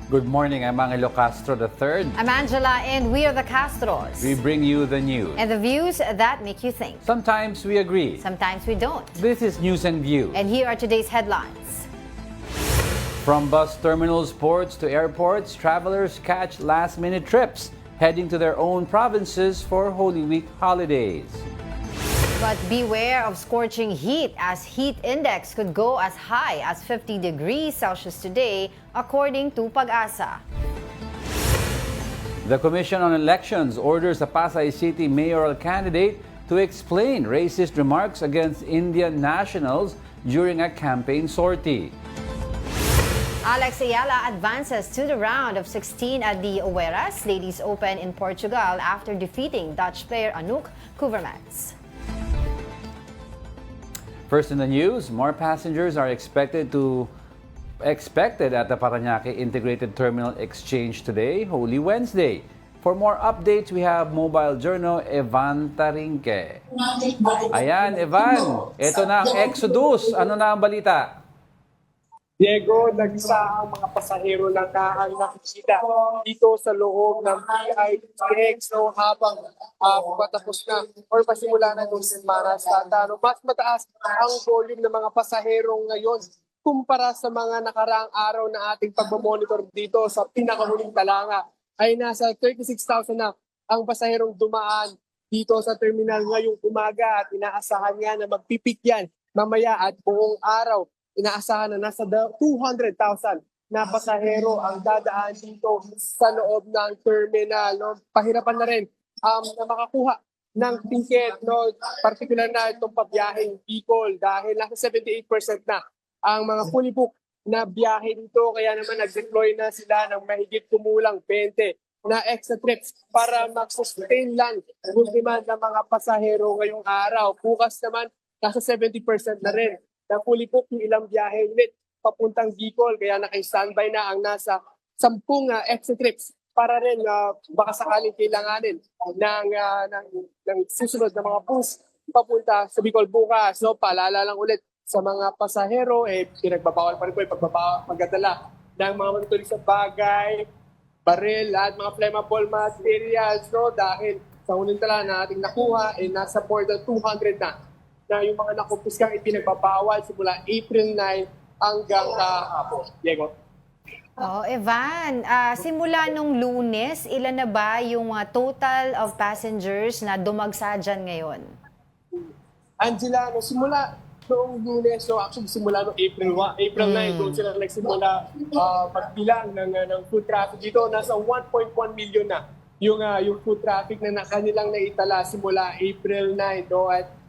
Good morning, I'm Angelo Castro III. I'm Angela, and we are the Castros. We bring you the news. And the views that make you think. Sometimes we agree. Sometimes we don't. This is News and View. And here are today's headlines. From bus terminals, ports to airports, travelers catch last-minute trips, heading to their own provinces for Holy Week holidays. But beware of scorching heat, as heat index could go as high as 50 degrees Celsius today, according to Pag-asa. The Commission on Elections orders a Pasay City mayoral candidate to explain racist remarks against Indian nationals during a campaign sortie. Alex Ayala advances to the round of 16 at the Oeiras Ladies Open in Portugal after defeating Dutch player Anouk Couvermans. First in the news, more passengers are expected at the Parañaque Integrated Terminal Exchange today, Holy Wednesday. For more updates, we have Mobile Journal Evan Tarinque. Ayan, Evan, ito na ang Exodus. Ano na ang balita? Diego, nagsa ang mga pasahero ng ang nakikita dito sa loob ng PITX habang patapos na or pasimula na itong Semana Santa. Mas mataas ang volume ng mga pasahero ngayon kumpara sa mga nakaraang araw na ating pagmamonitor dito sa pinakahuling talanga ay nasa 36,000 na ang pasaherong dumaan dito sa terminal ngayong umaga at inaasahan nga na magpipik yan mamaya at buong araw. Inaasahan na nasa 200,000 na pasahero ang dadaan dito sa loob ng terminal. No? Pahirapan na rin na makakuha ng ticket, no? Particular na itong pabiyaheng Bicol dahil nasa 78% na ang mga fully booked na biyahe dito. Kaya naman nag-deploy na sila ng mahigit kumulang 20 na extra trips para mag-sustain lang yung demand ng mga pasahero ngayong araw. Bukas naman, nasa 70% na rin na fully booked yung ilang biyahe ulit papuntang Bicol. Kaya naka-standby na ang nasa 10 extra trips para rin baka sakaling kailanganin ng susunod na mga bus papunta sa Bicol bukas. So paalala lang ulit sa mga pasahero, pinagbabawal pa rin po yung pagdadala ng mga matutulis sa bagay, baril at mga flammable materials. No? Dahil sa unang tala na ating nakuha, nasa more than 200 na yung mga nakumpiskang ipinagbabawal simula April 9 hanggang kahapon. Diego? Evan, simula nung Lunes, ilan na ba yung total of passengers na dumagsa dyan ngayon? Angela, simula noong Lunes, actually simula noong April 9, doon sila nagsimula pagbilang ng food traffic dito. Nasa 1.1 million na yung food traffic na kanilang naitala simula April 9. No? At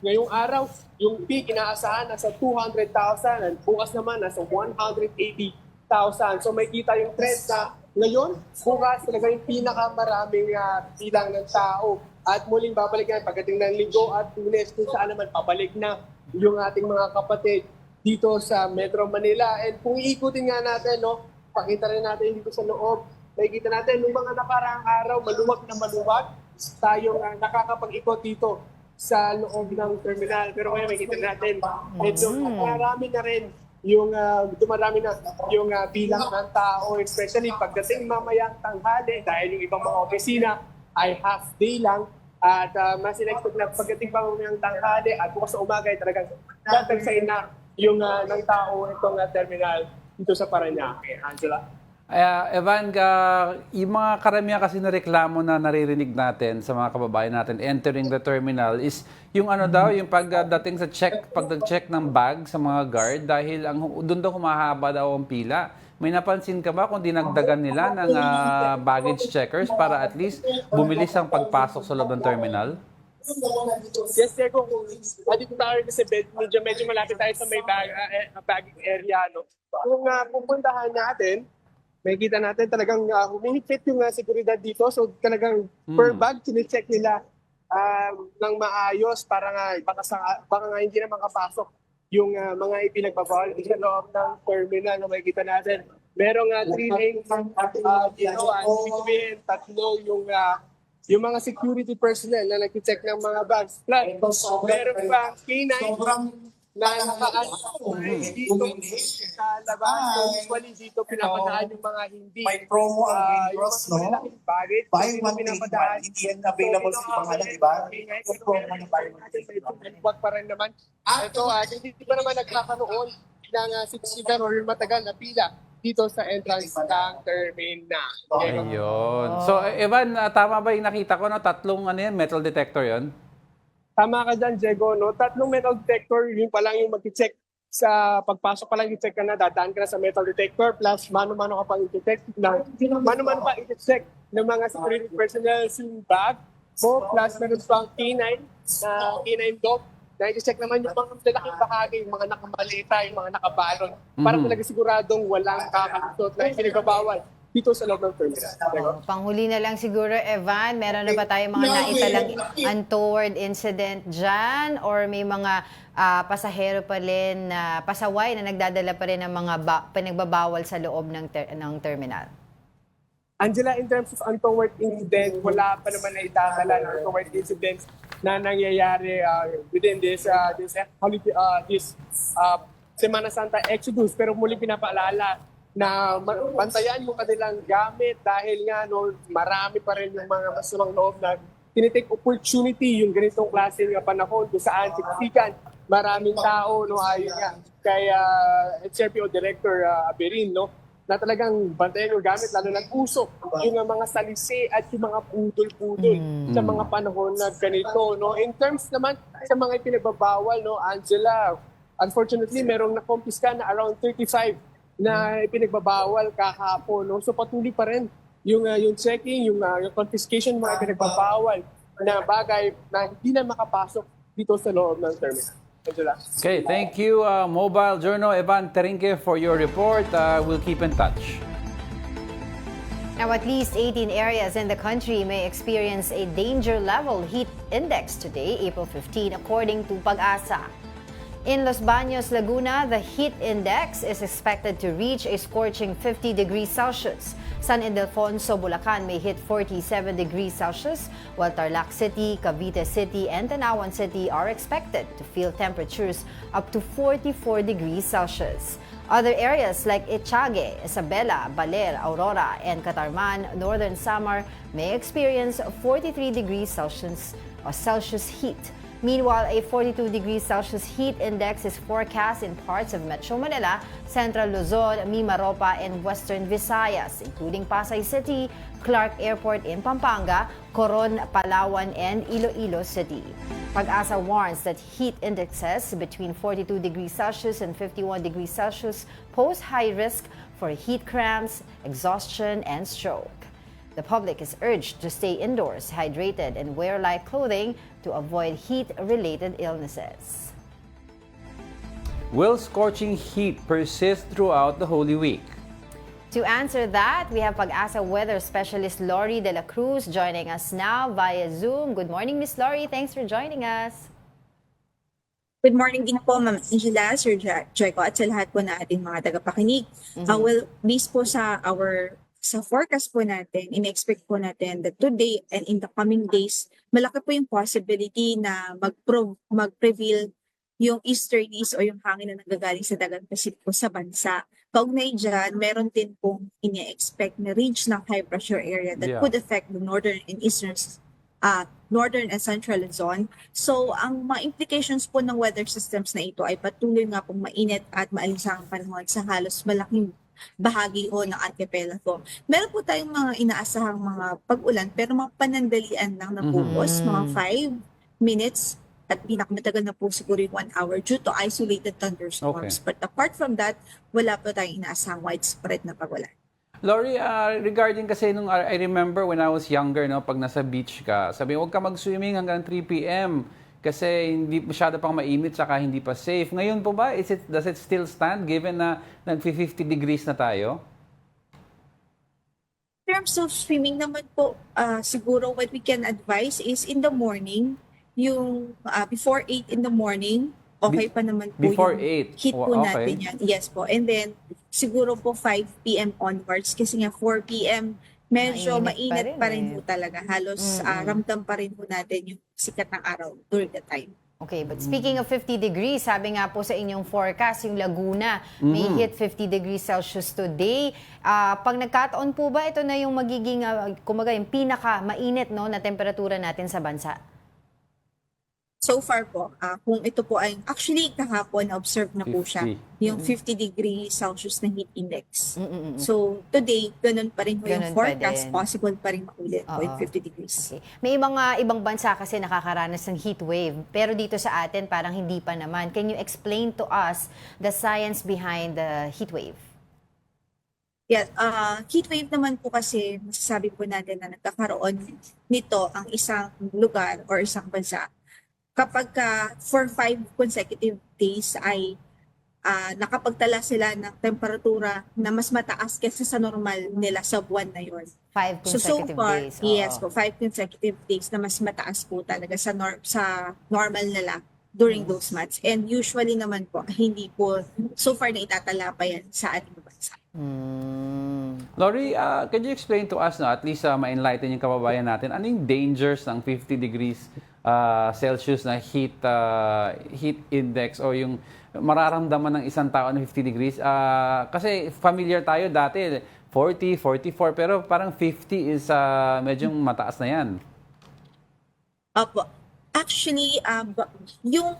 ngayong araw, yung peak inaasahan nasa 200,000 at bukas naman nasa 180,000. So may kita yung trend na ngayon, bukas talaga yung pinakamaraming bilang ng tao. At muling babalik yan pagdating ng Linggo at Lunes kung saan naman pabalik na yung ating mga kapatid dito sa Metro Manila. And kung iikutin nga natin, no, pakita rin natin dito sa loob, nakikita natin yung mga nakaraang araw, maluwag na maluwag tayong nakakapag-ikot dito sa loob ng terminal. Pero ngayon makikita natin, medyo marami na rin yung dumarami na yung bilang ng tao, especially pagdating mamayang tanghali dahil yung ibang mga opisina ay half day lang at mas in-expect na pagdating mamayang tanghali at bukas sa umaga ay talagang tatagsain na yung ng tao itong terminal dito sa Parañaque. Angela? Evan, yung mga karamihan kasi na reklamo na naririnig natin sa mga kababayan natin entering the terminal is yung yung pagdating sa pag-check ng bag sa mga guard dahil doon daw humahaba daw ang pila. May napansin ka ba kung dinagdagan nila ng baggage checkers para at least bumilis ang pagpasok sa loob ng terminal? Yes, Diego. Dito tayo kasi medyo malapit tayo sa may bagging area. No? Kung pupuntahan natin, may kita natin talagang humihigpit yung seguridad dito. So talagang per bag, sinicheck nila ng maayos para nga baka nga hindi na makapasok yung mga ipinagbabawal sa loob ng terminal na makikita natin. Merong 3 lanes dito. Ibig sabihin, tatlo yung mga security personnel na nag-check ng mga bags. Plus, meron pa K9 na nakaan dito sa labas. So usually dito pinapadaan yung mga hindi May promo ang yung Green Cross, mga no? malaking baggage. Buy Dito one, take pinapadaan. one. Hindi yan available sa ibang halal, di ba? Yung promo na buy one, take one. Wag pa rin naman. Ito, hindi pa naman nagkakaroon ng siksikan or matagal na pila dito sa entrance ng terminal. Ayun. So, Evan, tama ba yung nakita ko, no? Tatlong metal detector yon? Tama ka dyan, Diego. No? Tatlong metal detector, yun pa lang yung mag-check sa pagpasok pa lang i-check ka na, dadaan ka na sa metal detector, plus mano-mano ka pang i-check mano-mano pa i-check ng mga security personnel yung bag mo, plus meron pang K9 na K9 dog na i-check naman yung mga lalaking bahagi, yung mga nakamalita, yung mga nakabalon, para talaga siguradong walang kakalusot na pinagbabawal dito sa loob ng terminal. Diego? Panghuli na lang siguro, Evan, meron na ba tayong mga naitalang untoward incident dyan? Or may mga pasahero pa rin na pasaway na nagdadala pa rin ng mga pinagbabawal sa loob ng terminal? Angela, in terms of untoward incident, wala pa naman na itatala ng untoward incidents na nangyayari within this holiday, Semana Santa Exodus. Pero muli pinapaalala na bantayan yung kanilang gamit dahil nga marami pa rin yung mga masamang loob na tinitake opportunity yung ganitong klase ng panahon kung saan siksikan maraming tao, ayun nga, kay HRPO Director Aberin, na talagang bantayan yung gamit, lalo nag-usok yung mga salisi at yung mga pudol-pudol sa mga panahon na ganito. In terms naman sa mga ipinagbabawal, Angela, unfortunately, merong nakompiska na around 35 na ipinagbabawal kahapon. So patuloy pa rin yung checking, yung confiscation, mga ipinagbabawal na bagay na hindi na makapasok dito sa loob ng terminal. Angela. Okay, thank you, Mobile Journal Evan Terinque, for your report. We'll keep in touch. Now, at least 18 areas in the country may experience a danger level heat index today, April 15, according to Pag-asa. In Los Baños, Laguna, the heat index is expected to reach a scorching 50 degrees Celsius. San Ildefonso, Bulacan may hit 47 degrees Celsius, while Tarlac City, Cavite City, and Tanawan City are expected to feel temperatures up to 44 degrees Celsius. Other areas like Echage, Isabela, Baler, Aurora, and Catarman, Northern Samar may experience 43 degrees Celsius heat. Meanwhile, a 42 degrees Celsius heat index is forecast in parts of Metro Manila, Central Luzon, Mimaropa, and Western Visayas, including Pasay City, Clark Airport in Pampanga, Coron, Palawan, and Iloilo City. Pag-asa warns that heat indexes between 42 degrees Celsius and 51 degrees Celsius pose high risk for heat cramps, exhaustion, and stroke. The public is urged to stay indoors, hydrated, and wear light clothing to avoid heat-related illnesses. Will scorching heat persist throughout the Holy Week? To answer that, we have Pag-asa weather specialist Lori De La Cruz joining us now via Zoom. Good morning, Miss Lori. Thanks for joining us. Good morning din po, Ma'am Angela, Sir Joyco, at sa lahat po na ating mga tagapakinig. Well, based po sa forecast po natin, in-expect po natin that today and in the coming days, malaki po yung possibility na mag-prevail yung easterlies o yung hangin na nanggagaling sa Dagat Pasipiko sa bansa. Kaugnay dyan, meron din pong ine-expect na range ng high pressure area that could affect the northern and northern and central Luzon. So, ang mga implications po ng weather systems na ito ay patuloy nga pong mainit at maalinsangang panahon sa halos malaking bahagi o ng archipelago. Meron po tayong mga inaasahang mga pag-ulan pero mga panandalian lang na pupos, mga 5 minutes at pinakamatagal na po siguro yung 1 hour due to isolated thunderstorms. But apart from that, wala po tayong inaasahang widespread na pag-ulan. Lori, regarding kasi nung I remember when I was younger, pag nasa beach ka, sabi huwag ka mag-swimming hanggang 3 p.m. kasi hindi masyado pang mainit saka hindi pa safe. Ngayon po ba, does it still stand given na nag-50 degrees na tayo? In terms of swimming naman po, siguro what we can advise is in the morning, yung before 8 in the morning, okay pa naman po before yung 8? heat po natin yan. Yes po. And then, siguro po 5 p.m. onwards kasi nga 4 p.m. medyo mainit pa rin po talaga. Halos ramdam pa rin po natin yung sikat ng araw during the time. Okay, but speaking of 50 degrees, sabi nga po sa inyong forecast, yung Laguna may hit 50 degrees Celsius today. Pag nagkataon po ba, ito na yung magiging, kumaga, yung pinaka-mainit no, na temperatura natin sa bansa? So far po, kung ito po ay, actually kahapon na-observe na po siya, 50. yung 50 degrees Celsius na heat index. So today, ganun pa rin po yung Ganun pa forecast, din. possible pa rin maulit po yung Oo. 50 degrees. Okay. May mga ibang bansa kasi nakakaranas ng heat wave, pero dito sa atin parang hindi pa naman. Can you explain to us the science behind the heat wave? Yeah, heat wave naman po kasi masasabi po natin na nagkakaroon nito ang isang lugar or isang bansa kapag for 5 consecutive days ay nakapagtala sila ng temperatura na mas mataas kaysa sa normal nila sa buwan na yon. 5 So consecutive far, days. yes Oo. po, 5 consecutive days na mas mataas po talaga sa normal nila during those months. And usually naman po, hindi po so far na itatala pa yan sa ating bansa. Lori, can you explain to us, no, at least ma-enlighten yung kababayan natin, ano yung dangers ng 50 degrees Celsius na heat index o yung mararamdaman ng isang tao na 50 degrees? Kasi familiar tayo dati, 40, 44, pero parang 50 is medyo mataas na yan. Opo. Actually, yung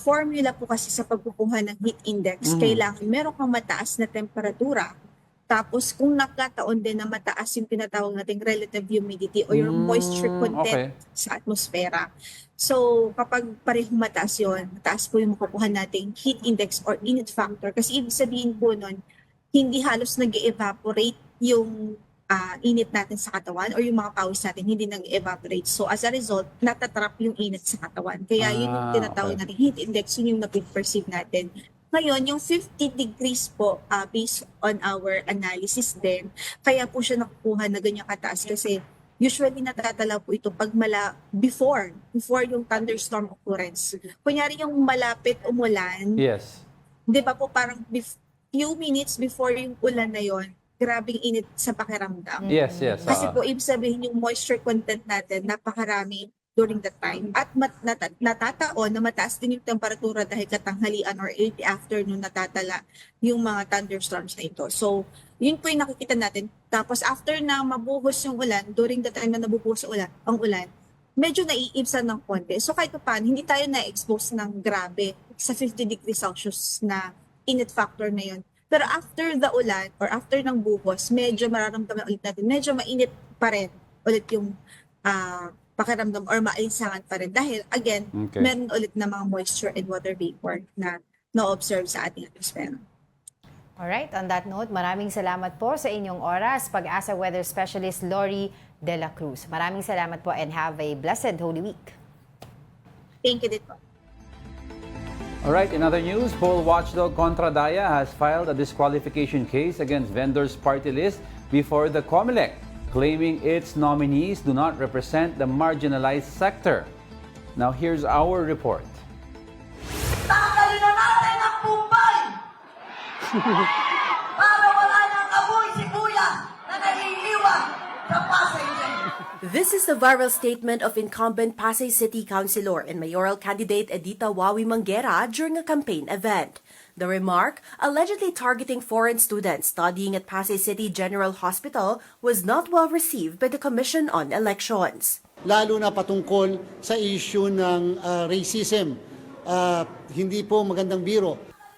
formula po kasi sa pagkukuha ng heat index, kailangan meron kang mataas na temperatura. Tapos kung nagkataon din na mataas yung tinatawag nating relative humidity o yung moisture content sa atmosfera. So kapag parehong mataas yun, mataas po yung makukuha nating heat index or init factor. Kasi ibig sabihin po nun, hindi halos nag-evaporate yung init natin sa katawan or yung mga pawis natin hindi nag-evaporate. So as a result, natatrap yung init sa katawan. Kaya yun yung tinatawag natin heat index, yun yung na-perceive natin. Ngayon, yung 50 degrees po, based on our analysis din, kaya po siya nakukuha na ganyan kataas kasi usually natatala po ito pag before yung thunderstorm occurrence. Kunyari yung malapit umulan, Yes. di ba po parang few minutes before yung ulan na yon, grabing init sa pakiramdam. Yes, yes. Kasi po, ibig sabihin yung moisture content natin, napakarami during that time. At natataon na mataas din yung temperatura dahil katanghalian or early afternoon natatala yung mga thunderstorms na ito. So, yun po yung nakikita natin. Tapos after na mabuhos yung ulan, during the time na nabubuhos ang ulan, medyo naiibsan ng konti. So kahit pa paano, hindi tayo na-expose ng grabe sa 50 degrees Celsius na init factor na yun. Pero after the ulan or after ng buhos, medyo mararamdaman ulit natin, medyo mainit pa rin ulit yung pakiramdam or maalinsangan pa rin. Dahil again, meron ulit na mga moisture and water vapor na na-observe sa ating atmosphere. Alright, on that note, maraming salamat po sa inyong oras, Pag-asa Weather Specialist Lori De La Cruz. Maraming salamat po and have a blessed Holy Week. Thank you din po. All right, in other news, poll watchdog Contra Daya has filed a disqualification case against vendors' party list before the COMELEC, claiming its nominees do not represent the marginalized sector. Now, here's our report. Tanggalin na natin ang Bombay! Para wala nang amoy sibuyas na naiiwan sa passenger. This is the viral statement of incumbent Pasay City Councilor and mayoral candidate Edita Wawi Manguera during a campaign event. The remark, allegedly targeting foreign students studying at Pasay City General Hospital, was not well received by the Commission on Elections. Lalo na patungkol sa issue ng racism. Hindi po magandang biro.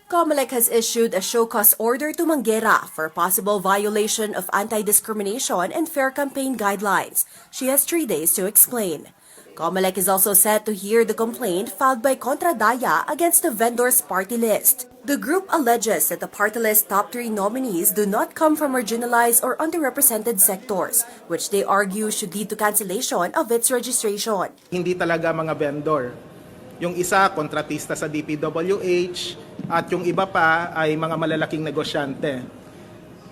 COMELEC has issued a show-cause order to Manguera for possible violation of anti-discrimination and fair campaign guidelines. She has 3 days to explain. COMELEC is also set to hear the complaint filed by Contra Daya against the vendors' party list. The group alleges that the party list top 3 nominees do not come from marginalized or underrepresented sectors, which they argue should lead to cancellation of its registration. Hindi talaga mga vendor. Yung isa, kontratista sa DPWH, at yung iba pa ay mga malalaking negosyante.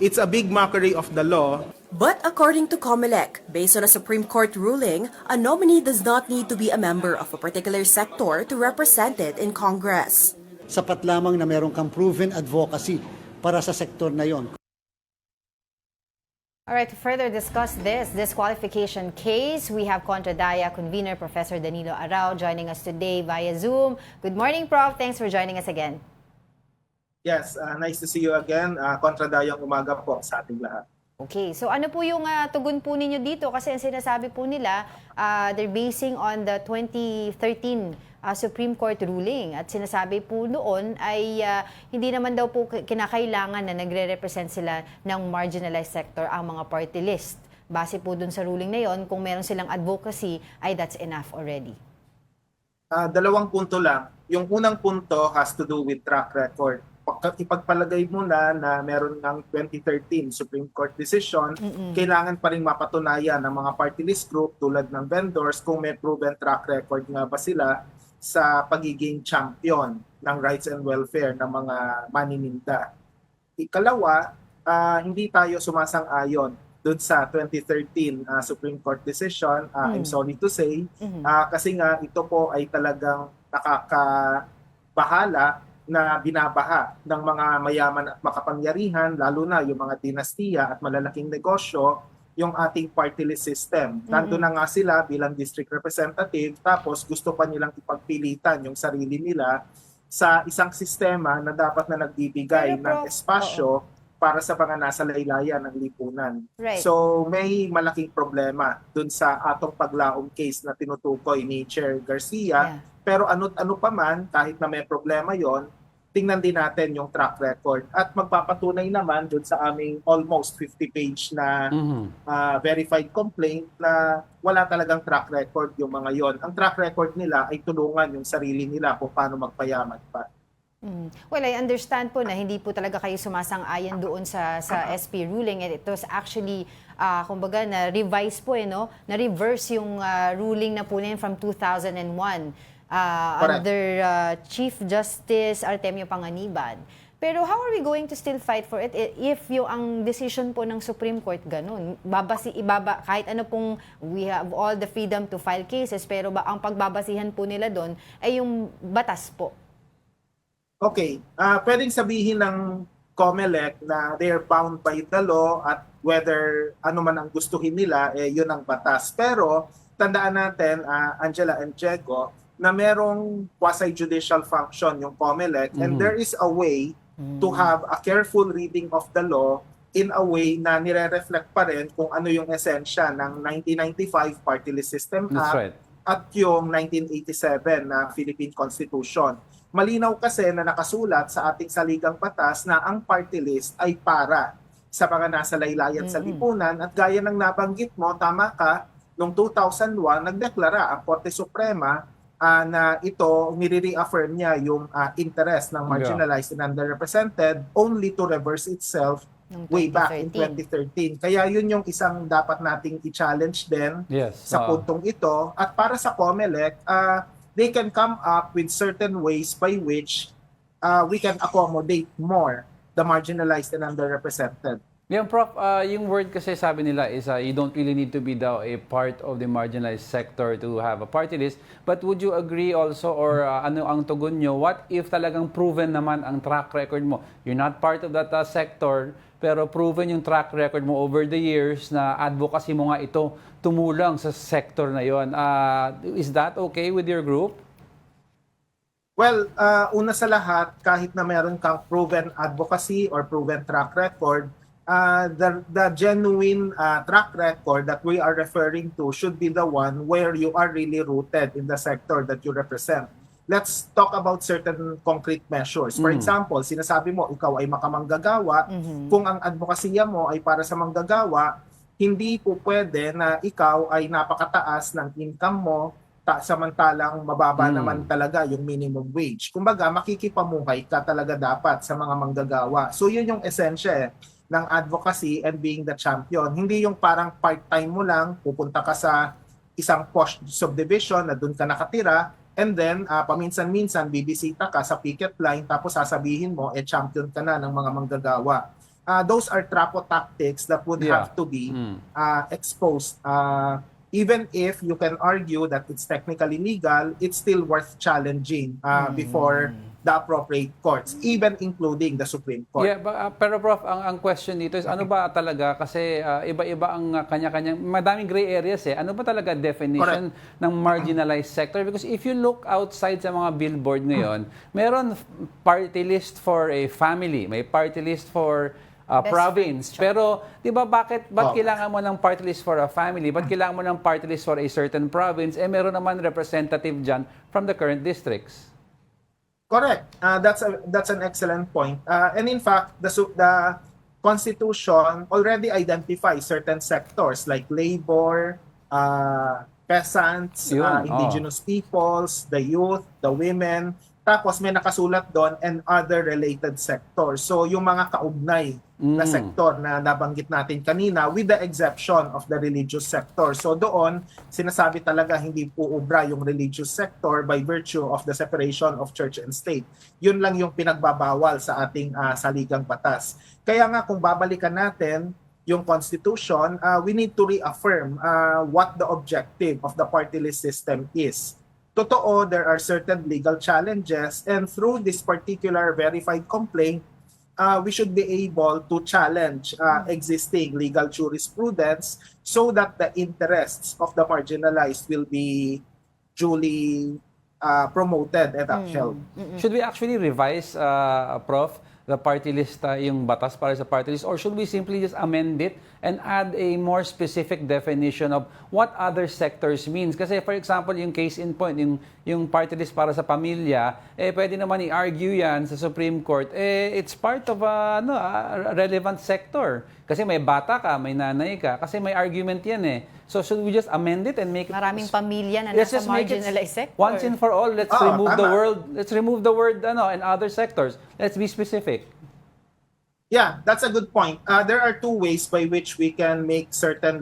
It's a big mockery of the law. But according to COMELEC, based on a Supreme Court ruling, a nominee does not need to be a member of a particular sector to represent it in Congress. Sapat lamang na meron kang proven advocacy para sa sektor na yon. All right, to further discuss this disqualification case, we have Contradaya convener Professor Danilo Arao joining us today via Zoom. Good morning, Prof. Thanks for joining us again. Yes, nice to see you again. Kontradayang umaga po sa ating lahat. Okay, so ano po yung tugon po ninyo dito? Kasi ang sinasabi po nila, they're basing on the 2013 Supreme Court ruling. At sinasabi po noon ay hindi naman daw po kinakailangan na nagre-represent sila ng marginalized sector ang mga party list. Base po dun sa ruling na yon, kung meron silang advocacy, ay that's enough already. Dalawang punto lang. Yung unang punto has to do with track record. Ipagpalagay mo na meron ng 2013 Supreme Court decision, kailangan pa rin mapatunayan ng mga party list group tulad ng vendors kung may proven track record nga ba sila sa pagiging champion ng rights and welfare ng mga manininda. Ikalawa, hindi tayo sumasang-ayon doon sa 2013 Supreme Court decision. I'm sorry to say, kasi nga ito po ay talagang nakakabahala na binabaha ng mga mayaman at makapangyarihan, lalo na yung mga dinastiya at malalaking negosyo, yung ating party list system. Nandun na nga sila bilang district representative, tapos gusto pa nilang ipagpilitan yung sarili nila sa isang sistema na dapat na nagbibigay ng espasyo para sa mga nasa laylayan ng lipunan. Right. So may malaking problema dun sa atong paglaom case na tinutukoy ni Chair Garcia. Pero ano pa man, kahit na may problema yon, tingnan din natin yung track record. At magpapatunay naman dun sa aming almost 50-page na verified complaint na wala talagang track record yung mga yon. Ang track record nila ay tulungan yung sarili nila kung paano magpayaman pa. Well, I understand po na hindi po talaga kayo sumasang-ayon doon sa SP ruling, and it was actually, kumbaga, na-revise po, no? Na-reverse yung ruling na po na yun from 2001. Under Chief Justice Artemio Panganiban. Pero how are we going to still fight for it if yung ang decision po ng Supreme Court ganun? Kahit ano pong we have all the freedom to file cases, pero ang pagbabasihan po nila doon ay yung batas po. Okay, pwedeng sabihin ng COMELEC na they're bound by the law at whether ano man ang gustuhin nila, yun ang batas. Pero tandaan natin, Angela and Diego, na merong quasi-judicial function yung COMELEC, and there is a way to have a careful reading of the law in a way na nire-reflect pa rin kung ano yung esensya ng 1995 Party List System Act at yung 1987 na Philippine Constitution. Malinaw kasi na nakasulat sa ating saligang batas na ang party list ay para sa mga nasa laylayan sa lipunan, at gaya ng nabanggit mo, tama ka, noong 2001, nagdeklara ang Korte Suprema na ito, nire-reaffirm niya yung interest ng marginalized and underrepresented only to reverse itself way back in 2013. Kaya yun yung isang dapat nating i-challenge din sa puntong ito. At para sa COMELEC, they can come up with certain ways by which we can accommodate more the marginalized and underrepresented. Yung Prof, yung word kasi sabi nila is you don't really need to be daw a part of the marginalized sector to have a party list. But would you agree also, or ano ang tugon nyo, what if talagang proven naman ang track record mo? You're not part of that sector, pero proven yung track record mo over the years na advocacy mo nga ito tumulong sa sector na yon. Is that okay with your group? Well, una sa lahat, kahit na meron kang proven advocacy or proven track record, the genuine track record that we are referring to should be the one where you are really rooted in the sector that you represent. Let's talk about certain concrete measures. For example, sinasabi mo, ikaw ay makamanggagawa. Kung ang advokasya mo ay para sa manggagawa, hindi po pwede na ikaw ay napakataas ng income mo, samantalang mababa naman talaga yung minimum wage. Kumbaga, makikipamuhay ka talaga dapat sa mga manggagawa. So yun yung esensya ng advocacy and being the champion. Hindi yung parang part-time mo lang, pupunta ka sa isang posh subdivision na doon ka nakatira, and then paminsan-minsan bibisita ka sa picket line, tapos sasabihin mo, champion ka na ng mga manggagawa. Those are trapo tactics that would have to be exposed. Even if you can argue that it's technically legal, it's still worth challenging before the appropriate courts, even including the Supreme Court. Yeah, pero Prof, ang question dito is ano ba talaga kasi iba-iba ang kanya-kanyang madaming gray areas eh. Ano ba talaga definition ng marginalized sector? Because if you look outside sa mga billboard ngayon, meron party list for a family, may party list for province. Pero 'di ba ba't kailangan mo ng party list for a family? Ba't kailangan mo ng party list for a certain province? Eh meron naman representative diyan from the current districts. Correct. That's an excellent point. And in fact, the Constitution already identifies certain sectors like labor, peasants, indigenous peoples, the youth, the women. Tapos may nakasulat doon and other related sectors. So yung mga kaugnay na sektor na nabanggit natin kanina with the exception of the religious sector. So doon, sinasabi talaga hindi uubra yung religious sector by virtue of the separation of church and state. Yun lang yung pinagbabawal sa ating saligang batas. Kaya nga kung babalikan natin yung Constitution, we need to reaffirm what the objective of the party list system is. Totoo, there are certain legal challenges and through this particular verified complaint, we should be able to challenge existing legal jurisprudence so that the interests of the marginalized will be duly promoted and upheld. Should we actually revise, Prof, the party list, yung batas para sa party list, or should we simply just amend it and add a more specific definition of what other sectors means? Kasi for example, yung case in point, yung party list para sa pamilya, pwede naman i-argue yan sa Supreme Court, it's part of a relevant sector. Kasi may bata ka, may nanay ka, kasi may argument yan eh. So should we just amend it and make it... Maraming pamilya na Let's nasa just make it marginalized sector. once and for all, let's remove the word and other sectors. Let's be specific. Yeah, that's a good point. There are two ways by which we can make certain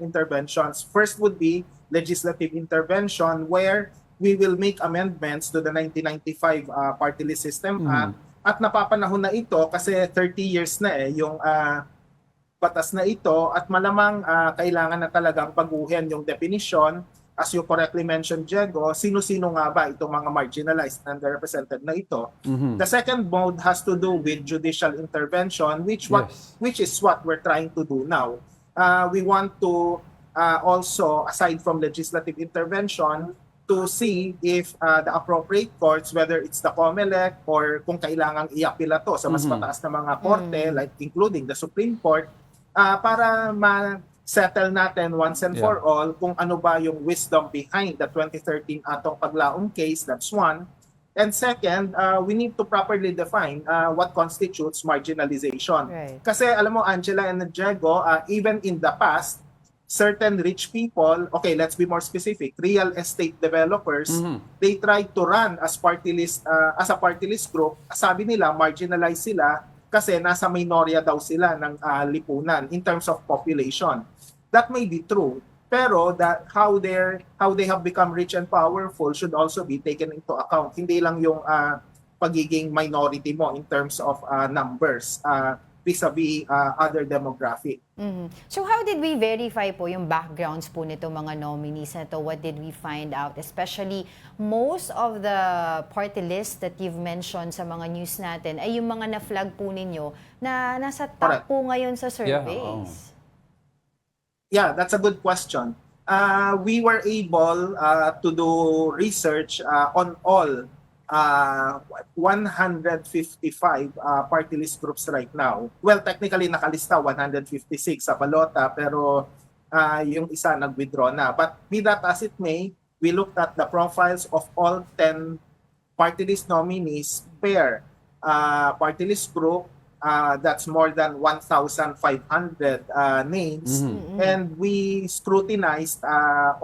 interventions. First would be legislative intervention where we will make amendments to the 1995 Party List System Act. At napapanahon na ito kasi 30 years na yung batas na ito at malamang kailangan na talagang baguhin yung definition. As you correctly mentioned, Diego, sino-sino nga ba itong mga marginalized and underrepresented na ito? The second mode has to do with judicial intervention, which is what we're trying to do now. We want to also, aside from legislative intervention, to see if the appropriate courts, whether it's the COMELEC or kung kailangang iapila to sa mas mataas na mga korte, like including the Supreme Court, para ma-settle natin once and for all kung ano ba yung wisdom behind the 2013 atong paglaom case, that's one. And second, we need to properly define what constitutes marginalization. Right. Kasi alam mo, Angela and Diego, even in the past, certain rich people, okay, let's be more specific, real estate developers, they tried to run as a party list group. Sabi nila, marginalized sila kasi nasa minorya daw sila ng lipunan in terms of population. That may be true, pero that how they have become rich and powerful should also be taken into account. Hindi lang yung pagiging minority mo in terms of numbers vis-a-vis other demographic. So how did we verify po yung backgrounds po nito mga nominees na to? What did we find out? Especially most of the party list that you've mentioned sa mga news natin ay yung mga na-flag po ninyo na nasa top po ngayon sa surveys. Yeah, that's a good question. We were able to do research on all 155 party list groups right now. Well, technically nakalista 156 sa balota pero yung isa nag-withdraw na. But be that as it may, we looked at the profiles of all 10 party list nominees per party list group. That's more than 1,500 names. And we scrutinized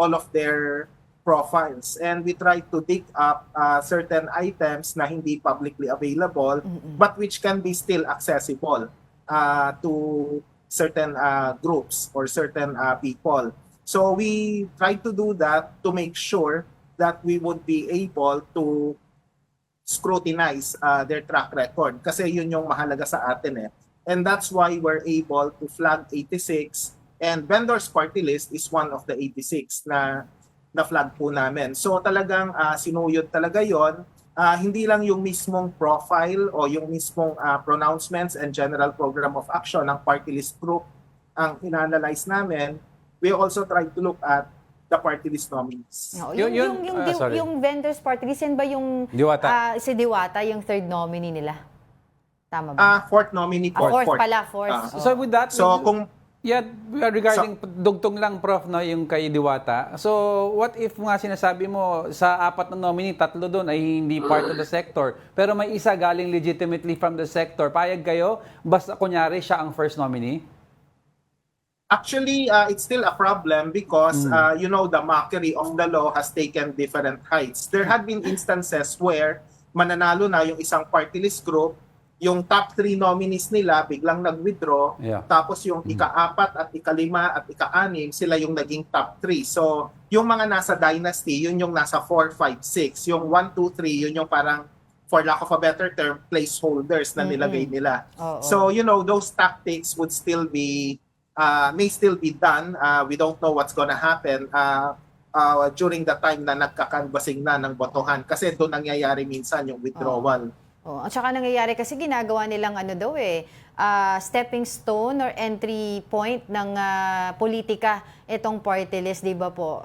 all of their profiles and we tried to dig up certain items na hindi publicly available but which can be still accessible to certain groups or certain people. So we tried to do that to make sure that we would be able to scrutinize their track record kasi yun yung mahalaga sa atin eh. And that's why we're able to flag 86 and vendors party list is one of the 86 na flag po namin. So talagang sinuyod talaga yon hindi lang yung mismong profile o yung mismong pronouncements and general program of action ng party list group ang ina-analyze namin. We also try to look at the party list nominees. No, Sorry. yung vendors party list, yan ba yung Diwata. si Diwata, yung third nominee nila? Tama ba? Fourth nominee po. Fourth pala, fourth. So with that, So kung yeah, regarding dugtong lang, Prof, no, yung kay Diwata. So, what if nga sinasabi mo, sa 4 na nominee, 3 doon ay hindi part of the sector, pero may isa galing legitimately from the sector, payag kayo, basta kunyari siya ang first nominee? actually, it's still a problem because, the mockery of the law has taken different heights. There had been instances where mananalo na yung isang party list group, yung top 3 nominees nila biglang nag-withdraw, Yeah. tapos yung ika-4 at ika-5 at ika-6, sila yung naging top 3. So, yung mga nasa dynasty, yun yung nasa 4, 5, 6. Yung 1, 2, 3, yun yung parang, for lack of a better term, placeholders na nilagay nila. Oo. So, those tactics would still be, may still be done. We don't know what's gonna happen during the time na nagkakanvassing na ng botohan. Kasi doon nangyayari minsan yung withdrawal. Oh, at saka nangyayari kasi ginagawa nilang stepping stone or entry point ng politika itong party list, di ba po,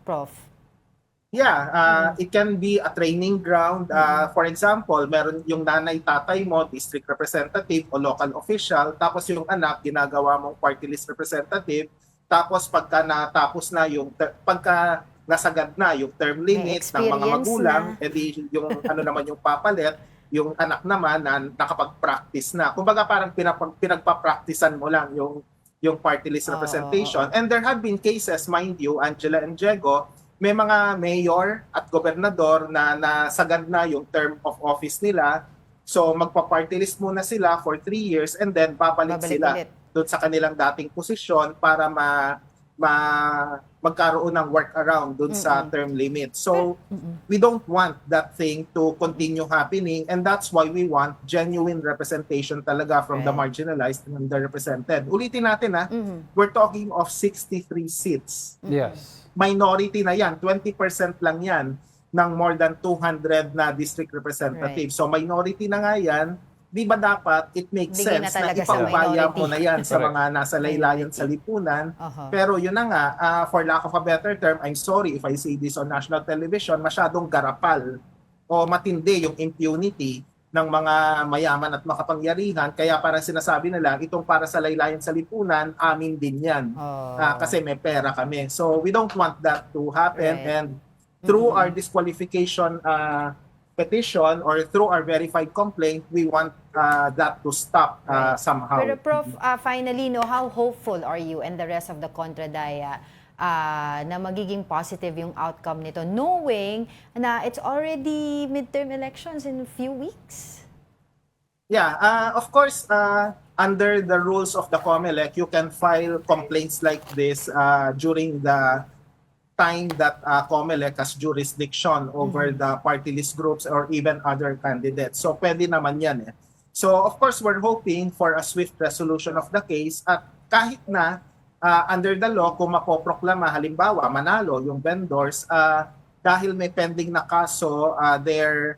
Prof? Yeah, it can be a training ground. For example, meron yung nanay-tatay mo, district representative o local official, tapos yung anak, ginagawa mong party list representative, tapos pagka natapos na pagka nasagad na yung term limit ng mga experience magulang, na. edi yung naman yung papalit, yung anak naman na nakapag-practice na. Kumbaga parang pinagpa-practicean mo lang yung party list representation. And there have been cases, mind you, Angela and Diego, may mga mayor at gobernador na nasagad na yung term of office nila. So magpa-party list muna sila for 3 years and then babalik sila ulit. doon sa kanilang dating posisyon para magkaroon ng workaround doon sa term limit. So, we don't want that thing to continue happening and that's why we want genuine representation talaga from the marginalized and underrepresented. Ulitin natin we're talking of 63 seats. Yes. Minority na yan, 20% lang yan ng more than 200 na district representatives. So, minority na nga yan. Di ba dapat it makes Bigay na sense na talaga sa ipaubaya minority. mo na yan sa mga nasa laylayan sa lipunan. Pero yun na nga, for lack of a better term, I'm sorry if I say this on national television, masyadong garapal o matindi yung impunity ng mga mayaman at makapangyarihan. Kaya parang sinasabi nila, itong para sa laylayan sa lipunan, amin din yan. Kasi may pera kami. So we don't want that to happen. Right. And through our disqualification petition or through our verified complaint, we want that to stop somehow. Pero Prof, finally, how hopeful are you and the rest of the Kontradaya na magiging positive yung outcome nito, knowing na it's already midterm elections in a few weeks? Yeah, of course, under the rules of the COMELEC, you can file complaints like this during the time that COMELEC has jurisdiction over the party list groups or even other candidates. So pwede naman yan. So of course, we're hoping for a swift resolution of the case at kahit na under the law, kung mapoproklama, halimbawa, manalo yung vendors, dahil may pending na kaso, their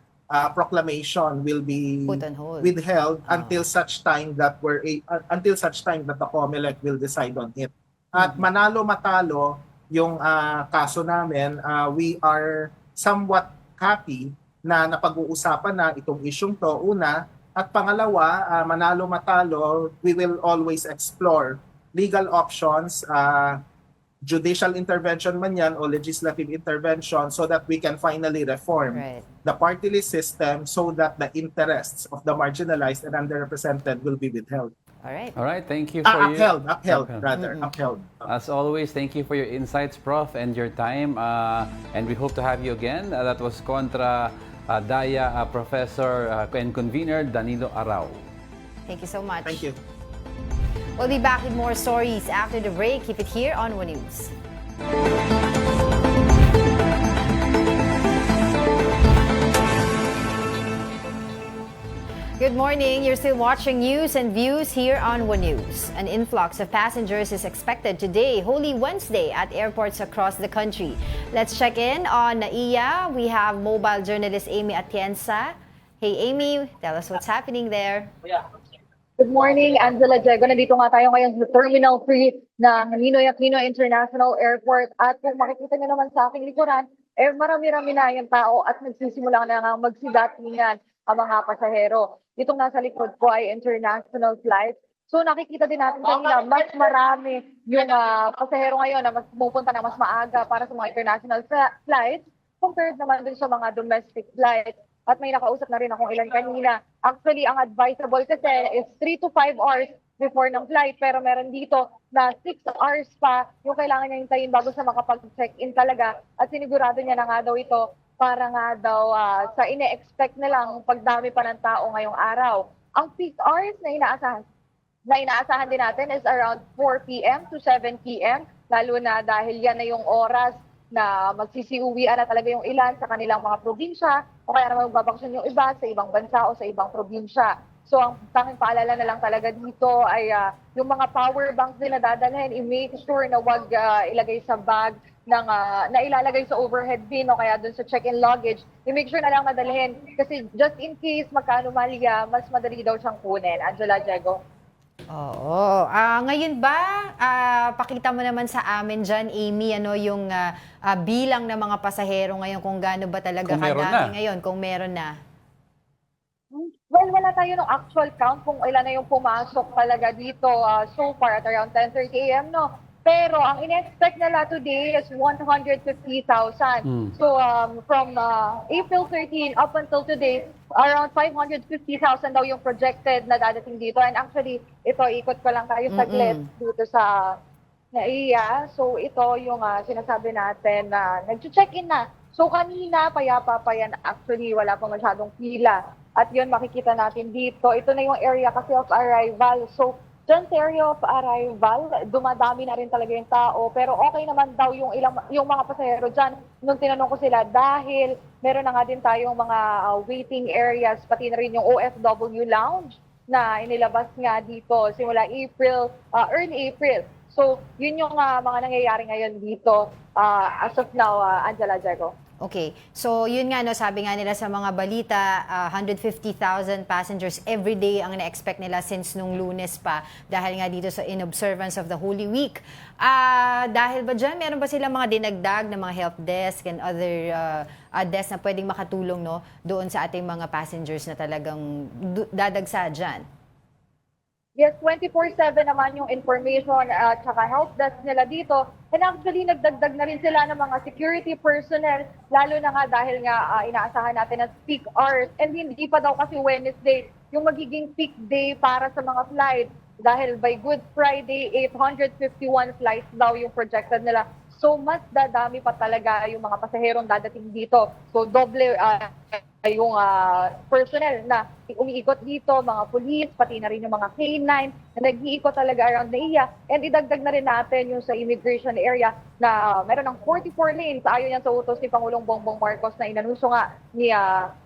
proclamation will be Put on hold. withheld until such time that the COMELEC will decide on it. At manalo matalo yung kaso namin, we are somewhat happy na napag-uusapan na itong isyung to, una, at pangalawa, manalo matalo, we will always explore legal options, judicial intervention man yan o legislative intervention so that we can finally reform the party list system so that the interests of the marginalized and underrepresented will be withheld. All right, thank you for Upheld. As always, thank you for your insights, Prof, and your time. And we hope to have you again. That was Contra Daya Professor and Convener Danilo Arao. Thank you so much. Thank you. We'll be back with more stories after the break. Keep it here on One News. Good Good morning. You're still watching News and Views here on One News. An influx of passengers is expected today, Holy Wednesday, at airports across the country. Let's check in on NAIA. We have mobile journalist Amy Atienza. Hey Amy, tell us what's happening there. Good morning, Angela Diego. Nandito nga tayo ngayon sa Terminal 3 ng Ninoy Aquino International Airport. At kung makikita niyo naman sa aking likuran, marami-rami na yung tao at nagsisimula na nga magsidatingan ang mga pasahero. Itong nasa likod ko ay international flight. So nakikita din natin kanina, mas marami yung pasahero ngayon na mas pumupunta na mas maaga para sa mga international flights compared naman din sa mga domestic flights. At may nakausap na rin akong ilan kanina. Actually, ang advisable kasi is 3 to 5 hours before ng flight. Pero meron dito na 6 hours pa yung kailangan niya hintayin bago sa makapag-check-in talaga. At sinigurado niya na nga daw ito para nga daw sa ine-expect na lang pagdami pa ng tao ngayong araw. Ang peak hours na inaasahan din natin is around 4 p.m. to 7 p.m. Lalo na dahil yan na yung oras na magsisiuwian na talaga yung ilan sa kanilang mga probinsya o kaya naman magbabakasyon yung iba sa ibang bansa o sa ibang probinsya. So ang tanging paalala na lang talaga dito ay yung mga power banks din na dadalhin, i-make sure na wag ilagay sa bag na ilalagay sa overhead bin o kaya dun sa check-in luggage, i-make sure na lang madalhin. Kasi just in case magka-anomalya, mas madali daw siyang kunin. Angela, Diego. Oo. Ngayon ba, pakita mo naman sa amin dyan, Amy, yung bilang ng mga pasahero ngayon, kung gaano ba talaga Kung meron kadami na. ngayon, kung meron na. Well, wala tayo ng actual count kung ilan na yung pumasok talaga dito so far at around 10:30 a.m. no. Pero ang in-expect nila today is 150,000. So from April 13 up until today, around 550,000 daw yung projected na dadating dito. And actually, ito, ikot ko lang tayo saglit dito sa NAIA. So ito yung sinasabi natin na nag-check-in na. So kanina, payapa pa yan. Actually, wala pa masyadong pila. At yun, makikita natin dito. Ito na yung area kasi of arrival. So dyan sa area of arrival, dumadami na rin talaga yung tao. Pero okay naman daw yung mga pasahero dyan. Nung tinanong ko sila, dahil meron na nga din tayong mga waiting areas, pati na rin yung OFW lounge na inilabas nga dito simula early April. So, yun yung mga nangyayari ngayon dito as of now, Angela, Diego. Okay. So, yun nga, sabi nga nila sa mga balita, 150,000 passengers every day ang na-expect nila since nung Lunes pa dahil nga dito sa in observance of the Holy Week. Dahil ba dyan, meron ba silang mga dinagdag na mga help desk and other desk na pwedeng makatulong doon sa ating mga passengers na talagang dadagsa dyan? Yes, 24/7 naman yung information at saka help desk nila dito. And actually, nagdagdag na rin sila ng mga security personnel, lalo na nga dahil nga inaasahan natin ang peak hours. And hindi pa daw kasi Wednesday yung magiging peak day para sa mga flights. Dahil by Good Friday, 851 flights daw yung projected nila. So, mas dadami pa talaga yung mga pasaherong dadating dito. So, doble yung personnel na umiikot dito, mga police, pati na rin yung mga K9 na nag-iikot talaga around NAIA. And idagdag na rin natin yung sa immigration area na meron ng 44 lanes. Ayon yan sa utos ni Pangulong Bongbong Marcos na inanunsyo nga ni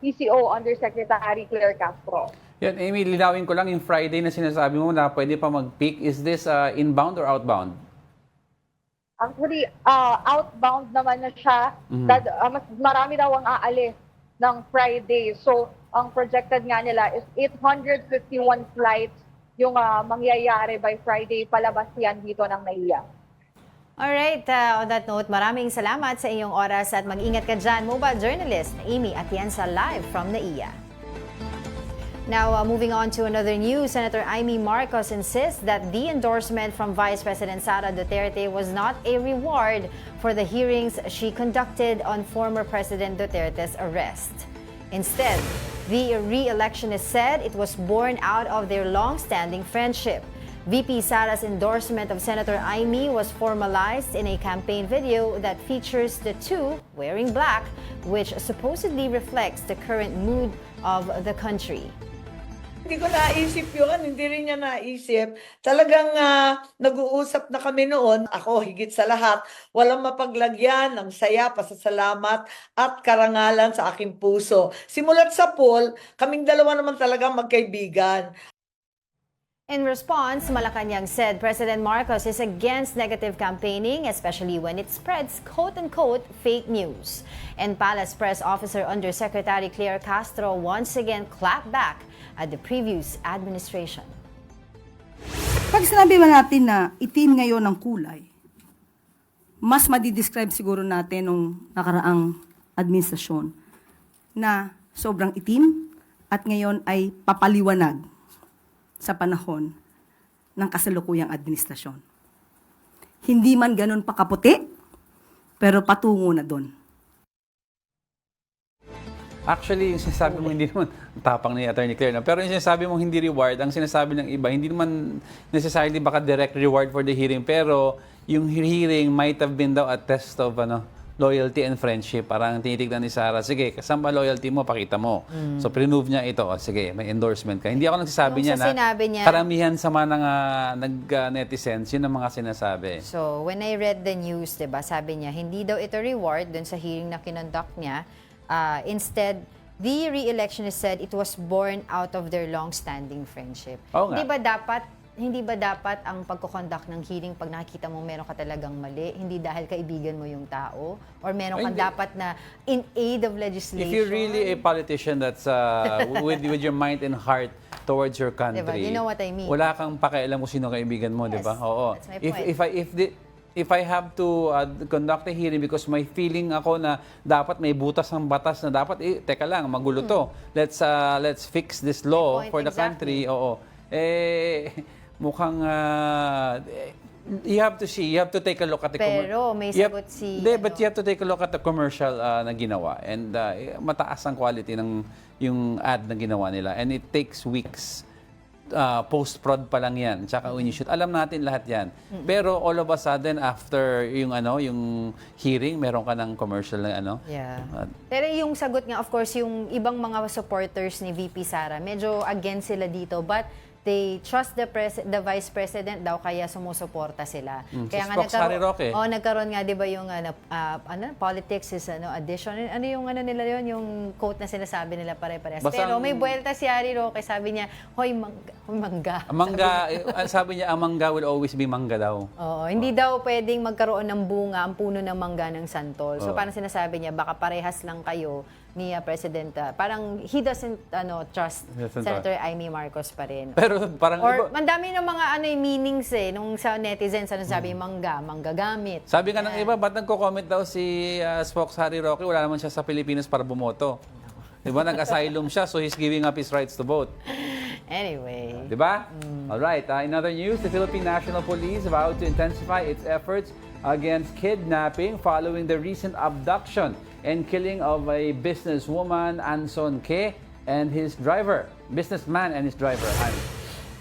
PCO Undersecretary Claire Castro. Yan, Amy, linawin ko lang yung Friday na sinasabi mo na pwede pa mag-peak. Is this inbound or outbound? Actually, outbound naman na siya. Mas marami daw ang aalis ng Friday. So, ang projected nga nila is 851 flights yung mangyayari by Friday. Palabas yan dito ng NAIA. Alright, on that note, maraming salamat sa iyong oras at mag-ingat ka dyan. Mobile journalist Amy Atienza live from NAIA. Now, moving on to another news, Senator Amy Marcos insists that the endorsement from Vice President Sara Duterte was not a reward for the hearings she conducted on former President Duterte's arrest. Instead, the re-electionist said it was born out of their long-standing friendship. VP Sara's endorsement of Senator Amy was formalized in a campaign video that features the two wearing black, which supposedly reflects the current mood of the country. Hindi ko naisip yun, hindi rin niya naisip. Talagang nag-uusap na kami noon. Ako, higit sa lahat, walang mapaglagyan ng saya, pasasalamat at karangalan sa aking puso. Simulat sa pool, kaming dalawa naman talaga magkaibigan. In response, Malacanang said President Marcos is against negative campaigning, especially when it spreads quote-unquote fake news. And Palace Press Officer Undersecretary Claire Castro once again clapped back at the previous administration. Pag sinabi ba natin na itim ngayon ang kulay, mas madidescribe siguro natin nung nakaraang administrasyon na sobrang itim at ngayon ay papaliwanag sa panahon ng kasalukuyang administrasyon. Hindi man ganun pakaputi, pero patungo na doon. Actually, yung sinasabi mo hindi naman, tapang ni Attorney Claire, no? Pero yung sinasabi mo hindi reward, ang sinasabi ng iba, hindi naman necessarily baka direct reward for the hearing, pero yung hearing might have been daw a test of loyalty and friendship. Parang tinitignan ni Sarah, sige, kasama loyalty mo, pakita mo. So, pre-move niya ito. Sige, may endorsement ka. Hindi ako nagsasabi niya na karamihan sa mga nag-netizens, yun ang mga sinasabi. So, when I read the news, diba, sabi niya, hindi daw ito reward dun sa hearing na kinonduct niya. Instead, the re-electionist said it was born out of their long-standing friendship. Oo nga. Hindi ba dapat ang pagko-conduct ng hearing pag nakikita mo meron ka talagang mali, hindi dahil kaibigan mo yung tao, or meron kang dapat na in aid of legislation? If you're really a politician that's with your mind and heart towards your country, diba? You know what I mean? Wala kang pakialam kung sino kaibigan mo, Yes, di ba? Oo. that's my point. If I have to conduct a hearing because may feeling ako na dapat may butas ng batas na dapat, teka lang, magulo to. Let's fix this law for the country. Oo. Mukhang you have to take a look at the Pero may sagot but you have to take a look at the commercial na ginawa, and mataas ang quality ng yung ad na ginawa nila, and it takes weeks. Post-prod pa lang yan, tsaka when you shoot. Alam natin lahat yan. Pero all of a sudden, after yung hearing, meron ka ng commercial na Yeah. Pero yung sagot nga, of course, yung ibang mga supporters ni VP Sara, medyo against sila dito, but they trust the Vice President daw, kaya sumusuporta sila. Kaya nga nagkaroon nga 'di ba yung politics is addition. Ano yung nila yon, yung quote na sinasabi nila pare-parehas. Pero may buwelta si Harry Roque, sabi niya, "Hoy mangga." Mangga, sabi niya, ang mangga will always be mangga daw. Oo, hindi daw pwedeng magkaroon ng bunga ang puno ng mangga ng santol. So parang sinasabi niya, baka parehas lang kayo ni President, parang he doesn't trust Senator Amy Marcos pa rin. Pero parang mandami ng mga meanings nung sa netizens, sabi manggagamit. Sabi nga ng iba, ba't nagko-comment daw si Spokes Harry Roque, wala naman siya sa Pilipinas para bumoto. Diba, nag-asylum siya, so he's giving up his rights to vote. Anyway. Diba? Alright, in other news, the Philippine National Police vowed to intensify its efforts against kidnapping following the recent abduction and killing of a businesswoman, Anson Ke, and his driver. Businessman and his driver.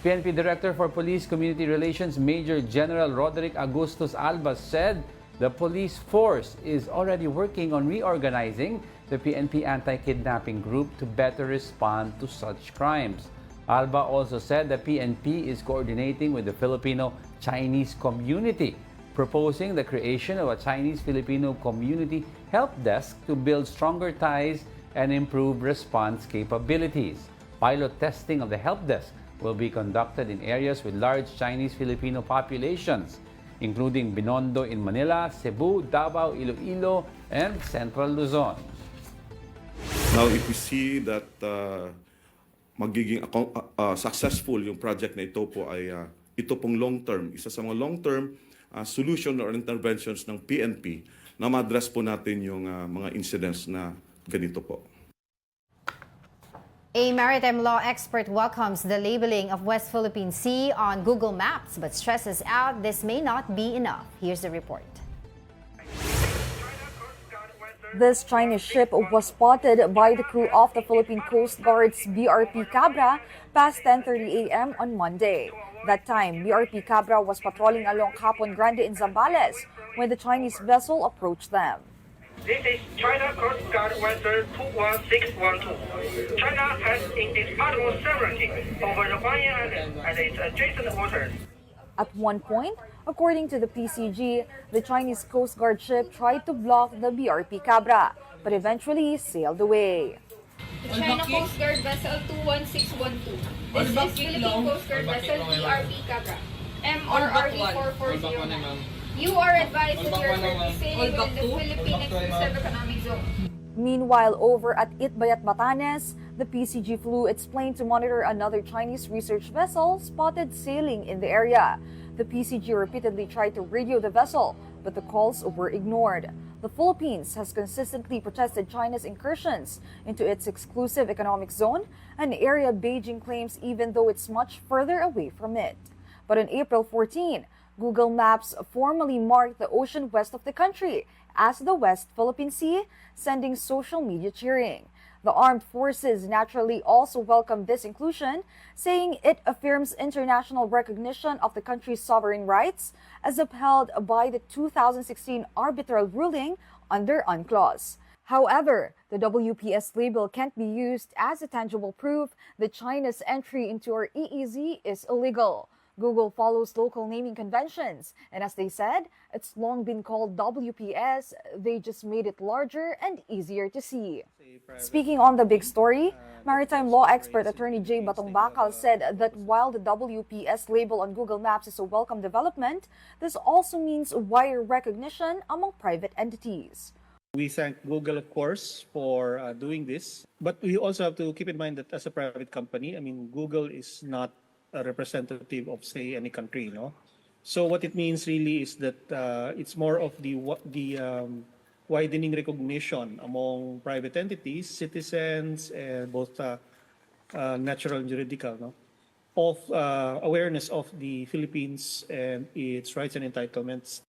PNP Director for Police Community Relations, Major General Roderick Agustus Albas, said the police force is already working on reorganizing the PNP anti-kidnapping group to better respond to such crimes. Alba also said the PNP is coordinating with the Filipino-Chinese community, proposing the creation of a Chinese-Filipino community help desk to build stronger ties and improve response capabilities. Pilot testing of the help desk will be conducted in areas with large Chinese-Filipino populations, including Binondo in Manila, Cebu, Davao, Iloilo, and Central Luzon. Now, if we see that magiging successful yung project na ito po ay ito pong long-term, isa sa mga long-term solution or interventions ng PNP na ma-address po natin yung mga incidents na ganito po. A maritime law expert welcomes the labeling of West Philippine Sea on Google Maps, but stresses out this may not be enough. Here's the report. This Chinese ship was spotted by the crew of the Philippine Coast Guard's BRP Cabra past 10:30 a.m. on Monday. That time, BRP Cabra was patrolling along Capon Grande in Zambales when the Chinese vessel approached them. This is China Coast Guard vessel 21612. China has indeed multiple sovereignty over the Hawaiian Island and its adjacent waters. At one point, according to the PCG, the Chinese Coast Guard ship tried to block the BRP Cabra, but eventually sailed away. The China Coast Guard vessel 21612. This is Philippine Coast Guard vessel BRP Cabra. MRRV 4409. You are advised that you are currently sailing within the Philippine Exclusive Economic Zone. Meanwhile, over at Itbayat, Batanes, the PCG flew its plane to monitor another Chinese research vessel spotted sailing in the area. The PCG repeatedly tried to radio the vessel, but the calls were ignored. The Philippines has consistently protested China's incursions into its exclusive economic zone, an area Beijing claims even though it's much further away from it. But on April 14, Google Maps formally marked the ocean west of the country as the West Philippine Sea, sending social media cheering. The armed forces naturally also welcomed this inclusion, saying it affirms international recognition of the country's sovereign rights as upheld by the 2016 arbitral ruling under UNCLOS. However, the WPS label can't be used as a tangible proof that China's entry into our EEZ is illegal. Google follows local naming conventions, and as they said, it's long been called WPS, they just made it larger and easier to see. Speaking on the big story, maritime law expert attorney Jay Batong-Bakal said that while the WPS label on Google Maps is a welcome development, this also means wider recognition among private entities. We thank Google, of course, for doing this, but we also have to keep in mind that as a private company, Google is not a representative of, say, any country, no? So what it means really is that it's more of the widening recognition among private entities, citizens, and both natural and juridical, no? Of awareness of the Philippines and its rights and entitlements.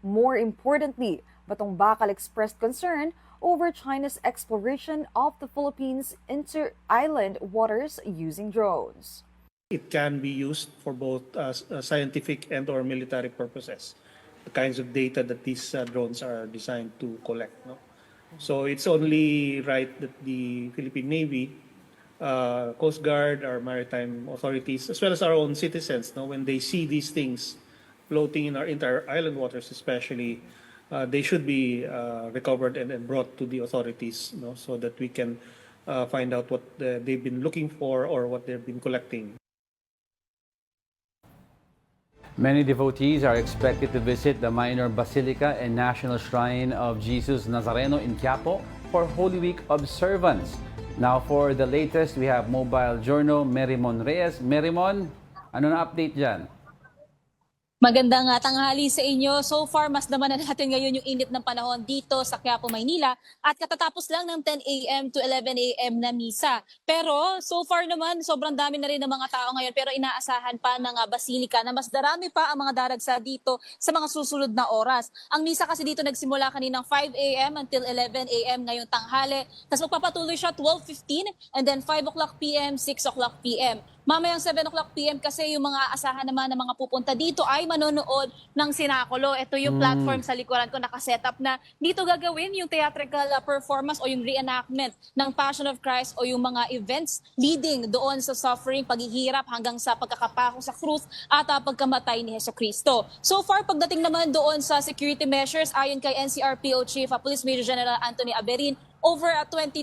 More importantly, Batong-Bakal expressed concern over China's exploration of the Philippines' inter-island waters using drones. It can be used for both scientific and or military purposes, the kinds of data that these drones are designed to collect. No? So it's only right that the Philippine Navy, Coast Guard, our maritime authorities, as well as our own citizens, no, when they see these things floating in our inter-island waters especially, they should be recovered and brought to the authorities, no, so that we can find out what they've been looking for or what they've been collecting. Many devotees are expected to visit the Minor Basilica and National Shrine of Jesus Nazareno in Quiapo for Holy Week observance. Now for the latest, we have Mobile Journal Merimon Reyes. Merimon, ano na update dyan? Magandang tanghali sa inyo. So far, mas damanan natin ngayon yung init ng panahon dito sa Quiapo, Maynila at katatapos lang ng 10 a.m. to 11 a.m. na misa. Pero so far naman, sobrang dami na rin ng mga tao ngayon pero inaasahan pa ng basilika na mas darami pa ang mga daragsa dito sa mga susunod na oras. Ang misa kasi dito nagsimula kaninang 5 a.m. until 11 a.m. ngayong tanghali. Tapos magpapatuloy siya 12:15 and then 5 o'clock p.m., 6 o'clock p.m. Mamayang 7 o'clock p.m. kasi yung mga asahan naman ng mga pupunta dito ay manonood ng sinakulo. Ito yung platform sa likuran ko nakasetup na dito gagawin yung theatrical performance o yung reenactment ng Passion of Christ o yung mga events leading doon sa suffering, paghihirap hanggang sa pagkakapako sa krus at pagkamatay ni Jesucristo. So far, pagdating naman doon sa security measures, ayon kay NCRPO Chief Police Major General Anthony Aberin, over 20,000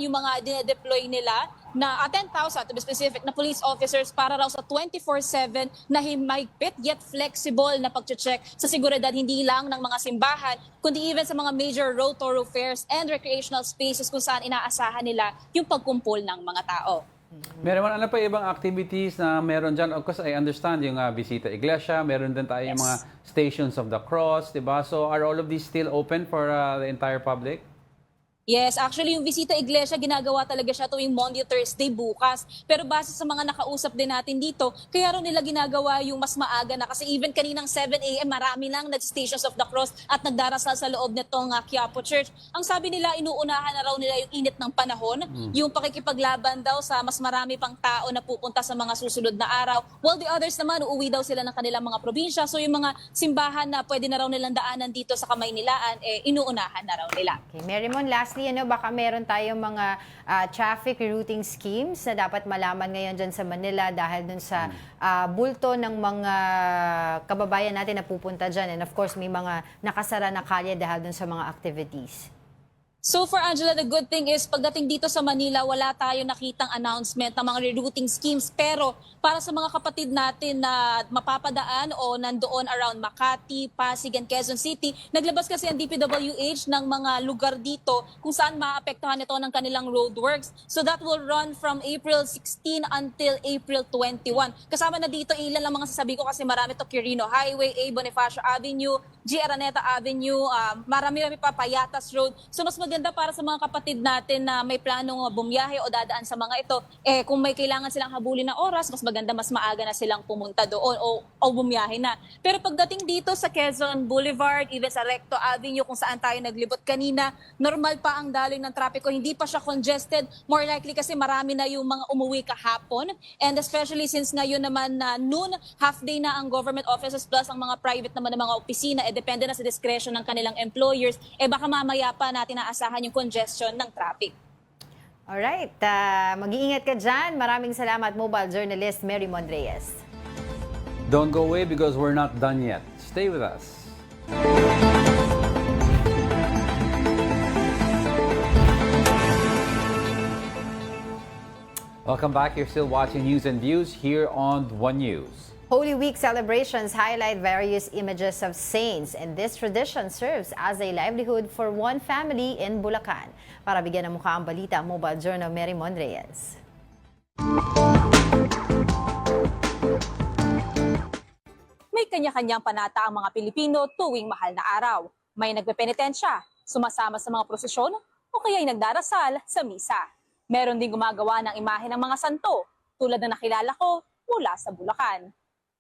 yung mga dinedeploy nila na 10,000 to be specific na police officers para raw sa 24/7 na himigpit yet flexible na pag-check sa seguridad hindi lang ng mga simbahan kundi even sa mga major road thoroughfares and recreational spaces kung saan inaasahan nila yung pagkumpol ng mga tao. Meron ano pa ibang activities na meron dyan? Of course, I understand yung Visita Iglesia, meron din tayo yung mga Stations of the Cross, diba? So are all of these still open for the entire public? Yes, actually yung Visita Iglesia, ginagawa talaga siya tuwing Monday, Thursday, bukas. Pero base sa mga nakausap din natin dito, kaya rin nila ginagawa yung mas maaga na. Kasi even kaninang 7 a.m., marami lang nag-Stations of the Cross at nagdarasal sa loob nitong Quiapo Church. Ang sabi nila, inuunahan na raw nila yung init ng panahon, yung pakikipaglaban daw sa mas marami pang tao na pupunta sa mga susunod na araw. While the others naman, uuwi daw sila ng kanilang mga probinsya. So yung mga simbahan na pwede na raw nilang daanan dito sa Kamaynilaan, inuunahan na raw nila. Okay, Marymon, lastly, baka meron tayong mga traffic routing schemes na dapat malaman ngayon dyan sa Manila dahil dun sa bulto ng mga kababayan natin na pupunta dyan. And of course, may mga nakasara na kalye dahil dun sa mga activities. So for Angela, the good thing is pagdating dito sa Manila, wala tayo nakitang announcement ng mga rerouting schemes. Pero para sa mga kapatid natin na mapapadaan o nandoon around Makati, Pasig, and Quezon City, naglabas kasi ang DPWH ng mga lugar dito kung saan maapektuhan ito ng kanilang roadworks. So that will run from April 16 until April 21. Kasama na dito ilan lang mga sasabi ko kasi marami to: Quirino Highway, A. Bonifacio Avenue, G. Araneta Avenue, marami-rami pa, Payatas Road. So mas maganda para sa mga kapatid natin na may planong bumiyahe o dadaan sa mga ito, kung may kailangan silang habulin na oras, mas maganda, mas maaga na silang pumunta doon o bumiyahe na. Pero pagdating dito sa Quezon Boulevard, even sa Recto Avenue kung saan tayo naglibot kanina, normal pa ang daloy ng trapiko, hindi pa siya congested. More likely kasi marami na yung mga umuwi kahapon, and especially since ngayon naman na noon, half day na ang government offices plus ang mga private naman ng mga opisina, depende na sa discretion ng kanilang employers, baka mamaya pa natin naasahan yung congestion ng traffic. Alright, mag-iingat ka dyan. Maraming salamat, mobile journalist Marymon Reyes. Don't go away because we're not done yet. Stay with us. Welcome back. You're still watching News and Views here on One News. Holy Week celebrations highlight various images of saints, and this tradition serves as a livelihood for one family in Bulacan. Para bigyan ng mukha ang balita, Mobile Journal Marymon Reyes. May kanya-kanyang panata ang mga Pilipino tuwing mahal na araw. May nagpepenitensya, sumasama sa mga prosesyon, o kaya'y nagdarasal sa misa. Meron din gumagawa ng imahe ng mga santo, tulad na nakilala ko mula sa Bulacan.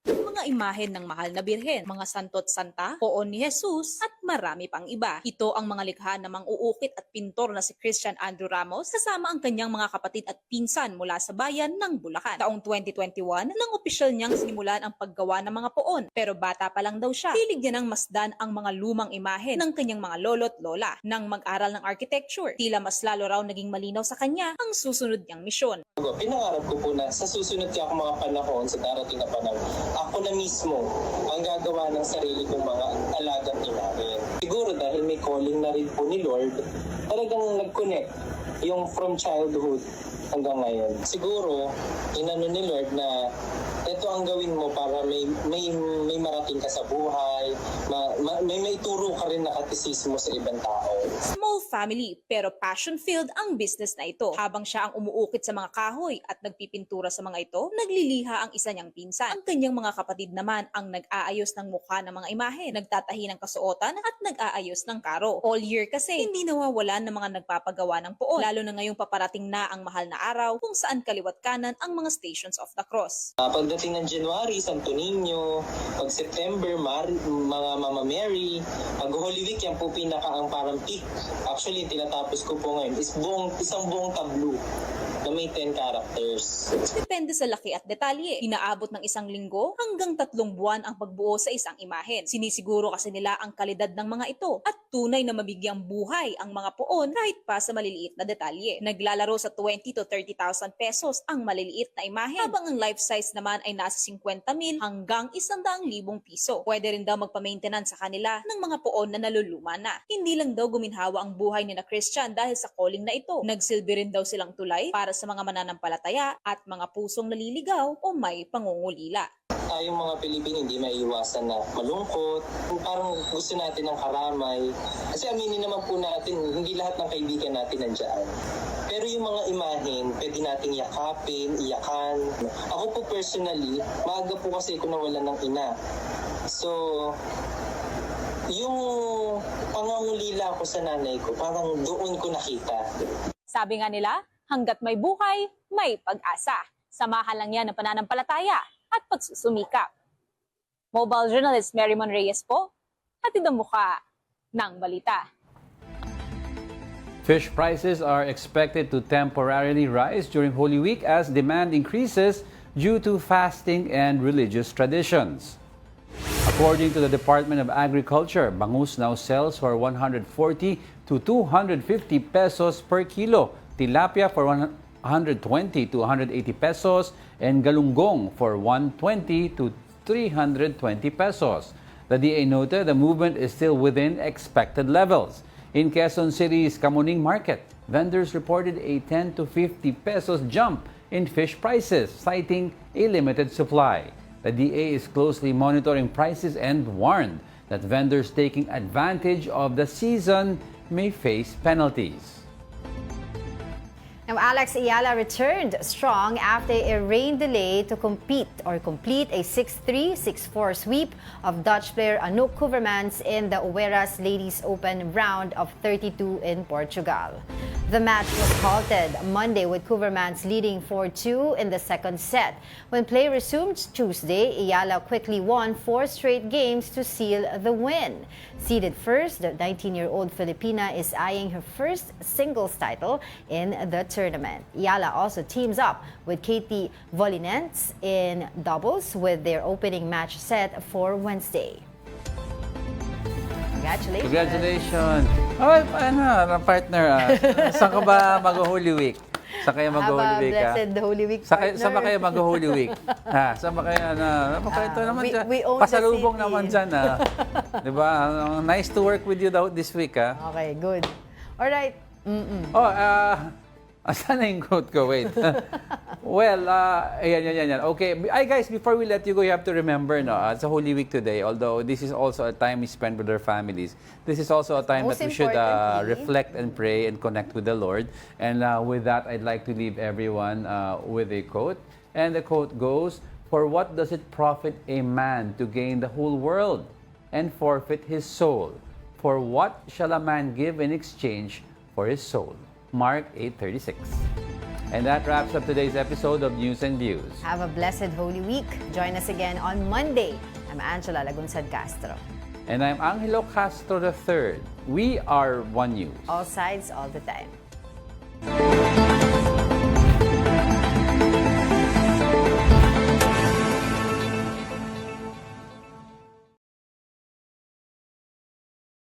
Mga imahen ng mahal na birhen, mga santo't santa, poon ni Jesus, at marami pang iba. Ito ang mga likha ng mang-uukit at pintor na si Christian Andrew Ramos kasama ang kanyang mga kapatid at pinsan mula sa bayan ng Bulacan. Taong 2021, nang opisyal niyang sinimulan ang paggawa ng mga poon, pero bata pa lang daw siya. Hilig niya ng masdan ang mga lumang imahen ng kanyang mga lolo't lola. Nang mag-aral ng architecture, tila mas lalo raw naging malinaw sa kanya ang susunod niyang misyon. Pinangarap ko po na sa susunod kaya mga panahon, sa darating na panahon, ako na mismo ang gagawa ng sarili kong mga alagang imahen. Siguro dahil may calling na rin po ni Lord, talagang nag-connect yung from childhood hanggang ngayon. Siguro, inano ni Lord na ito ang gawin mo para may marating ka sa buhay, may ituro ka rin na katisismo sa ibang tao. Small family pero passion-filled ang business na ito. Habang siya ang umuukit sa mga kahoy at nagpipintura sa mga ito, nagliliha ang isa niyang pinsan. Ang kanyang mga kapatid naman ang nag-aayos ng mukha ng mga imahe, nagtatahi ng kasuotan at nag-aayos ng karo. All year kasi, hindi nawawalan ng mga nagpapagawa ng poon. Lalo na ngayong paparating na ang mahal na araw kung saan kaliwat kanan ang mga Stations of the Cross. Pagdating ng January, Santo Niño, pag September, mga Mama Mary, pag Holy Week, yan po pinaka ang parang peak. Actually, tinatapos ko po ngayon is isang buong tableau na may 10 characters. Depende sa laki at detalye. Inaabot ng 1 linggo hanggang 3 buwan ang pagbuo sa isang imahen. Sinisiguro kasi nila ang kalidad ng mga ito at tunay na mabigyang buhay ang mga poon kahit pa sa maliliit na detalye. Naglalaro sa 20 to 30,000 pesos ang maliliit na imahen, habang ang life size naman ay nasa 50,000 hanggang 100,000 piso. Pwede rin daw magpa-maintenance sa kanila ng mga poon na naluluma na. Hindi lang daw guminhawa ang buhay ni na Christian dahil sa calling na ito. Nagsilbi rin daw silang tulay para sa mga mananampalataya at mga pusong naliligaw o may pangungulila. Tayong mga Pilipino hindi maiiwasan na malungkot. Parang gusto natin ng karamay. Kasi aminin naman po natin, hindi lahat ng kaibigan natin nandiyan. Pero yung mga imahen, pwede nating yakapin, iyakan. Ako po personally, maaga po kasi ako nawalan ng ina. So, yung pangangulila ako sa nanay ko, parang doon ko nakita. Sabi nga nila, hanggat may buhay, may pag-asa. Samahan lang yan ng pananampalataya at pagsusumikap. Mobile journalist Merrimon Reyes po, hatid ang mukha ng balita. Fish prices are expected to temporarily rise during Holy Week as demand increases due to fasting and religious traditions. According to the Department of Agriculture, bangus now sells for 140 to 250 pesos per kilo, tilapia for 120 to 180 pesos, and galunggong for 120 to 320 pesos. The DA noted the movement is still within expected levels. In Quezon City's Kamuning Market, vendors reported a 10 to 50 pesos jump in fish prices, citing a limited supply. The DA is closely monitoring prices and warned that vendors taking advantage of the season may face penalties. Now, Alex Ayala returned strong after a rain delay to complete a 6-3, 6-4 sweep of Dutch player Anouk Couvermans in the Oeiras Ladies Open round of 32 in Portugal. The match was halted Monday with Couvermans leading 4-2 in the second set. When play resumed Tuesday, Ayala quickly won 4 straight games to seal the win. Seeded first, the 19-year-old Filipina is eyeing her first singles title in the tournament. Ayala also teams up with Katie Volinens in doubles with their opening match set for Wednesday. Congratulations. Congratulations. Oh, partner, saan ka ba mag-Holy Week? Saan kayo mag-Holy Week? Blessed Holy Week, partner. Saan ba kayo mag-Holy Week? Saan ba kayo, ito naman dyan. we own the Pasalubong city. naman dyan, Diba? Nice to work with you this week, Okay, good. Alright. Oh, saan na yung quote ko? Wait. Well, ayan. Okay, guys, before we let you go, you have to remember, it's a Holy Week today. Although this is also a time we spend with our families. This is also a time Most that we should importantly, reflect and pray and connect with the Lord. And with that, I'd like to leave everyone with a quote. And the quote goes, "For what does it profit a man to gain the whole world and forfeit his soul? For what shall a man give in exchange for his soul?" Mark 8:36. And that wraps up today's episode of News and Views. Have a blessed Holy Week. Join us again on Monday. I'm Angela Lagunsad Castro. And I'm Angelo Castro III. We are One News. All sides, all the time.